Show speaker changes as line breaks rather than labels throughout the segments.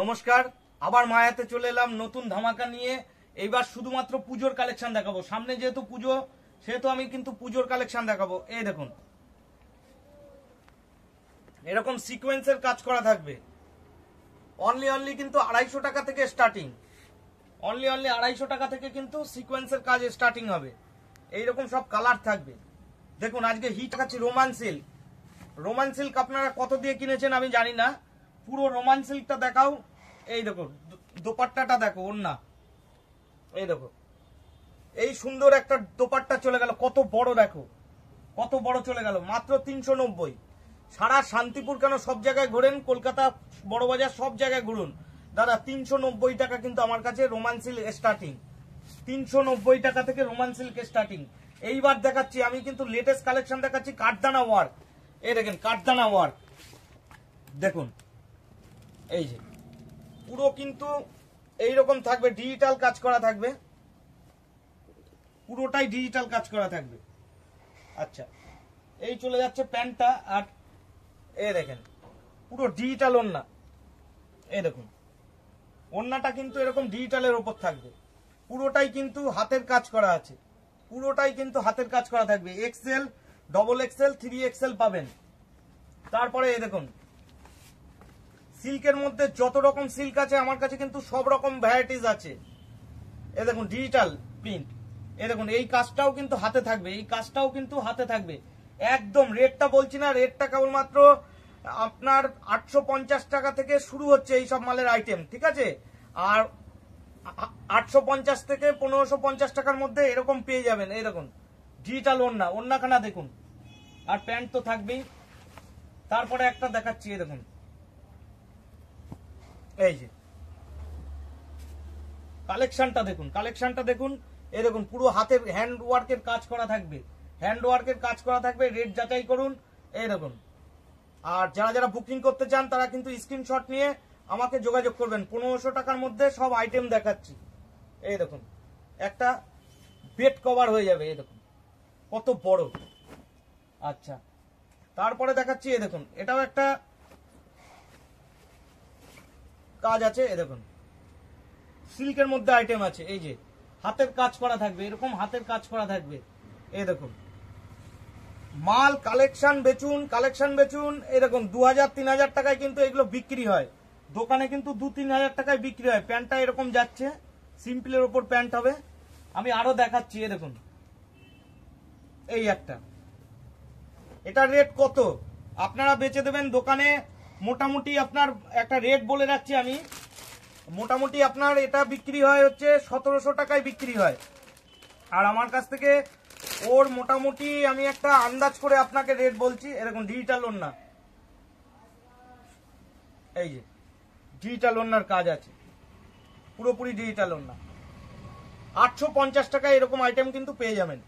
নমস্কার, আবার মায়াতে চলে এলাম নতুন ধামাকা নিয়ে। এইবার শুধুমাত্র পুজোর কালেকশন দেখাবো। সামনে যেহেতু পুজো, সেহেতু আমি কিন্তু পুজোর কালেকশন দেখাবো। এই দেখুন, এরকম সিকোয়েন্সের কাজ করা থাকবে। অনলি কিন্তু 250 টাকা থেকে স্টার্টিং। অনলি 250 টাকা থেকে কিন্তু সিকোয়েন্সের কাজ স্টার্টিং হবে। এইরকম সব কালার থাকবে। দেখুন, আজকে হিট আছে রোমান সিল্ক। রোমান সিল্ক আপনারা কত দিয়ে কিনেছেন আমি জানি না। পুরো রোমান সিল্কটা দেখাও। এই দেখো, দোপাট্টাটা দেখো, ওন্না এই দেখো, এই সুন্দর একটা দোপাট্টা চলে গেল। কত বড় দেখো, কত বড় চলে গেল। মাত্র 390। সারা শান্তিপুর কেন, সব জায়গায় ঘোরেন, কলকাতা বড়বাজার সব জায়গায় ঘুরুন দাদা। 390 টাকা কিন্তু আমার কাছে রোমান সিল্ক স্টার্টিং। 390 টাকা থেকে রোমান সিল্ক স্টার্টিং। এইবার দেখাচ্ছি আমি কিন্তু লেটেস্ট কালেকশন দেখাচ্ছি, কাঠদানা ওয়ার্ক। এই দেখেন কাঠদানা ওয়ার্ক দেখুন, এই যে পুরো কিন্তু এইরকম থাকবে, ডিজিটাল কাজ করা থাকবে, পুরোটাই ডিজিটাল কাজ করা থাকবে। আচ্ছা, এই চলে যাচ্ছে প্যান্টটা। আর এই দেখেন পুরো ডিজিটাল ওন্না। এই দেখুন, ওন্নাটা কিন্তু এরকম ডিজিটালের ওপর থাকবে। পুরোটাই কিন্তু হাতের কাজ করা আছে, পুরোটাই কিন্তু হাতের কাজ করা থাকবে। এক্সেল, ডবল এক্সেল, 3XL পাবেন। তারপরে এই দেখুন, সিল্কের মধ্যে যত রকম সিল্ক আছে আমার কাছে কিন্তু সব রকম ভ্যারাইটিস আছে। এই দেখুন ডিজিটাল প্রিন্ট। এই দেখুন, এই কাজটাও কিন্তু হাতে থাকবে, এই কাজটাও কিন্তু হাতে থাকবে। একদম রেটটা বলছি না, রেটটা কেবলমাত্র আপনার 850 টাকা থেকে শুরু হচ্ছে এই সব মালের আইটেম, ঠিক আছে। আর 850 থেকে 1550 টাকার মধ্যে এরকম পেয়ে যাবেন। এই দেখুন ডিজিটাল ওন্না, ওন্নাখানা দেখুন। আর প্যান্ট তো থাকবেই। তারপরে একটা দেখাচ্ছি, এই দেখুন, এই যে কালেকশনটা দেখুন, কালেকশনটা দেখুন। এই দেখুন, পুরো হাতের হ্যান্ড ওয়ার্কের কাজ করা থাকবে, হ্যান্ড ওয়ার্কের কাজ করা থাকবে। রেট যাচাই করুন। এই দেখুন, আর যারা যারা বুকিং করতে চান তারা কিন্তু স্ক্রিনশট নিয়ে আমাকে যোগাযোগ করবেন। 1500 টাকার মধ্যে সব আইটেম দেখাচ্ছি। এই দেখুন, একটা বেড কভার হয়ে যাবে। এই দেখুন কত বড়। আচ্ছা, তারপরে দেখাচ্ছি, এই দেখুন, এটাও একটা কাজ আছে। এই দেখুন, সিল্কের মধ্যে আইটেম আছে। এই যে হাতের কাজ করা থাকবে, এরকম হাতের কাজ করা থাকবে। এই দেখুন, মাল কালেকশন বেচুন, কালেকশন বেচুন। এই দেখুন 2000-3000 টাকায় কিন্তু এগুলো বিক্রি হয়। দোকানে কিন্তু 2-3000 টাকায় বিক্রি হয়। প্যান্টটা এরকম যাচ্ছে, সিম্পলের ওপর প্যান্ট হবে। আমি আরো দেখাচ্ছি। এই দেখুন, এই একটা, এটার রেট কত আপনারা বেচে দেবেন দোকানে। মোটামুটি আপনার একটা রেট বলে রাখছি আমি, মোটামুটি আপনার এটা বিক্রি হয় হচ্ছে 1700 টাকায় বিক্রি হয়। আর আমার কাছ থেকে ওর মোটামুটি আমি একটা আন্দাজ করে আপনাকে রেট বলছি। এরকম ডিজিটাল ওন্না, এই যে ডিজিটাল ওন্নার কাজ আছে, পুরোপুরি ডিজিটাল ওন্না। 850 টাকায় এরকম আইটেম কিন্তু পেয়ে যাবেন।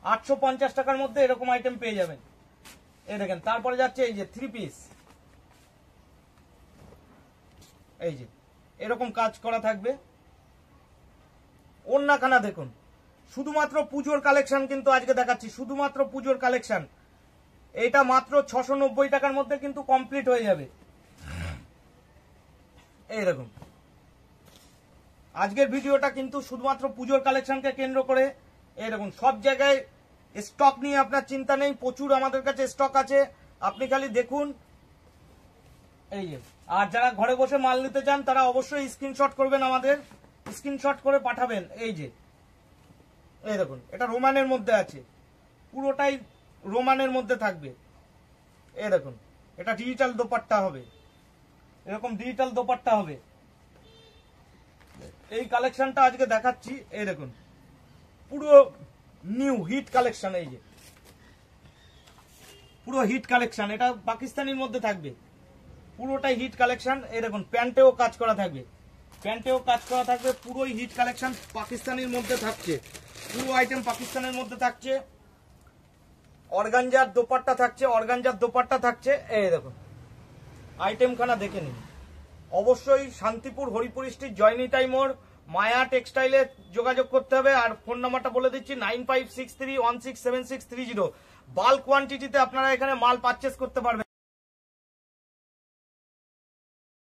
850 টাকার মধ্যে এরকম আইটেম পেয়ে যাবেন। এই দেখেন, তারপরে যাচ্ছে এই যে 3 পিস। এই যে এরকম কাজ করা থাকবে। ওন্নাখানা দেখুন, শুধুমাত্র পুজোর কালেকশন কিন্তু আজকে দেখাচ্ছি, শুধুমাত্র পুজোর কালেকশন। এটা মাত্র 690 টাকার মধ্যে কিন্তু কমপ্লিট হয়ে যাবে। এই দেখুন, আজকের ভিডিওটা কিন্তু শুধুমাত্র পুজোর কালেকশনকে কেন্দ্র করে। এই দেখুন, সব জায়গায় স্টক নিয়ে আপনার চিন্তা নেই, প্রচুর আমাদের কাছে স্টক আছে, আপনি খালি দেখুন। এই যে, আর যারা ঘরে বসে মাল নিতে চান তারা অবশ্যই স্ক্রিনশট করবেন, আমাদের স্ক্রিনশট করে পাঠাবেন। এই যে, এই দেখুন, এটা রোমানের মধ্যে আছে, পুরোটাই রোমানের মধ্যে থাকবে। এই দেখুন, এটা ডিজিটাল দোপাট্টা হবে, এরকম ডিজিটাল দোপাট্টা হবে। এই কালেকশনটা আজকে দেখাচ্ছি। এই দেখুন, পুরো নিউ হিট কালেকশন। এই যে পুরো হিট কালেকশন, এটা পাকিস্তানির মধ্যে থাকবে, পুরোটাই হিট কালেকশন। এই দেখুন, প্যান্টেও কাজ করা থাকবে, প্যান্টেও কাজ করা থাকবে, পুরোই হিট কালেকশন পাকিস্তানির মধ্যে থাকছে। পুরো আইটেম পাকিস্তানের মধ্যে থাকছে। অর্গানজার দোপাট্টা থাকছে, অর্গানজার দোপাট্টা থাকছে। এই দেখুন, আইটেমখানা দেখে নিন। অবশ্যই শান্তিপুর হরিপুর স্ট্রিট, জয়নিতাই মোড়, মায়া টেক্সটাইলে যোগাযোগ করতে হবে। আর ফোন নাম্বারটা বলে দিচ্ছি, 9563167630। বাল্ক কোয়ান্টিটিতে আপনারা এখানে মাল পারচেস করতে পারবেন।